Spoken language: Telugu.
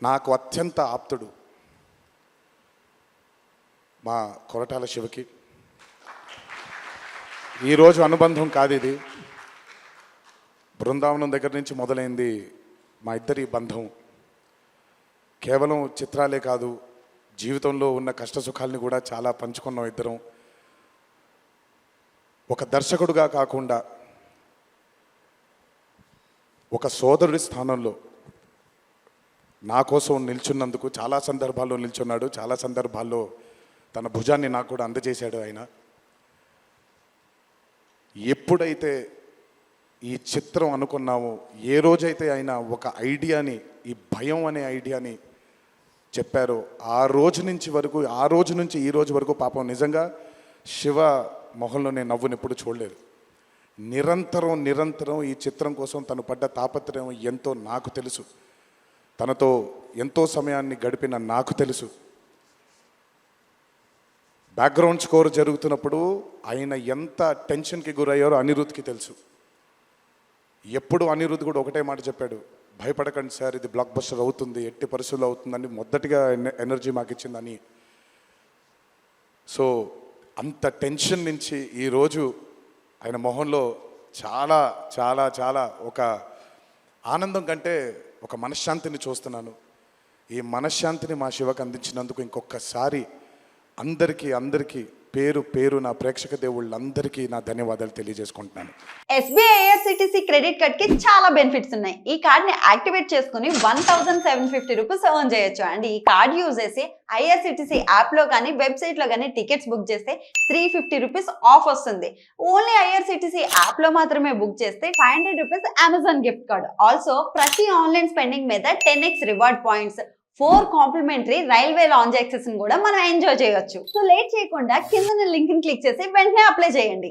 నాకు అత్యంత ఆప్తుడు మా కొరటాల శివకి. ఈరోజు అనుబంధం కాదు ఇది, బృందావనం దగ్గర నుంచి మొదలైంది మా ఇద్దరి బంధం. కేవలం చిత్రాలే కాదు, జీవితంలో ఉన్న కష్ట సుఖాలని కూడా చాలా పంచుకున్నాం ఇద్దరం. ఒక దర్శకుడుగా కాకుండా ఒక సోదరుడి స్థానంలో నా కోసం నిల్చున్నందుకు చాలా సందర్భాల్లో నిల్చున్నాడు, చాలా సందర్భాల్లో తన భుజాన్ని నాకు కూడా అందజేశాడు ఆయన. ఎప్పుడైతే ఈ చిత్రం అనుకున్నామో, ఏ రోజైతే ఆయన ఒక ఐడియాని, ఈ భయం అనే ఐడియాని చెప్పారో, ఆ రోజు నుంచి ఈ రోజు వరకు పాపం నిజంగా శివ మొహంలో నేను నవ్వుని ఎప్పుడు చూడలేదు. నిరంతరం ఈ చిత్రం కోసం తను పడ్డ తాపత్రయం ఎంతో నాకు తెలుసు. తనతో ఎంతో సమయాన్ని గడిపిన నాకు తెలుసు. బ్యాక్గ్రౌండ్ స్కోర్ జరుగుతున్నప్పుడు ఆయన ఎంత టెన్షన్కి గురయ్యారో అనిరుద్ధ్కి తెలుసు. ఎప్పుడు అనిరుద్ధ్ కూడా ఒకటే మాట చెప్పాడు, భయపడకండి సార్, ఇది బ్లాక్ బస్టర్ అవుతుంది, ఎట్టి పరిస్థితుల్లో అవుతుందని మొదటిగా ఎనర్జీ మాకు ఇచ్చిందని. సో అంత టెన్షన్ నుంచి ఈరోజు ఆయన మొహంలో చాలా చాలా చాలా ఒక ఆనందం కంటే ఒక మనశ్శాంతిని చూస్తున్నాను. ఈ మనశ్శాంతిని మా శివకు అందించినందుకు ఇంకొకసారి అందరికీ పేరు నా ప్రేక్షక దేవుళ్ళందరికీ నా ధన్యవాదాలు తెలియజేసుకుంటున్నాను. ఎస్బీఐ ఐఆర్సిటిసి క్రెడిట్ కార్డ్ కి చాలా బెనిఫిట్స్ ఉన్నాయి. ఈ కార్డ్ ని యాక్టివేట్ చేసుకుని 1750 రూపీస్ ఎర్న్ చేయొచ్చు. అండ్ ఈ కార్డ్ యూజ్ చేసి ఐఆర్సిటిసి యాప్ లో కానీ వెబ్సైట్ లో కానీ టికెట్స్ బుక్ చేస్తే 350 రూపీస్ ఆఫ్ వస్తుంది. ఓన్లీ ఐఆర్సిటిసి యాప్ లో మాత్రమే బుక్ చేస్తే 500 rupees Amazon gift card. Also ప్రతి ఆన్లైన్ స్పెండింగ్ మీద 10x reward points, 4 complimentary railway lounge access కూడా మనం ఎంజాయ్ చేయొచ్చు. సో లేట్ చేయకుండా కింద లింక్ ని క్లిక్ చేసి వెంటనే అప్లై చేయండి.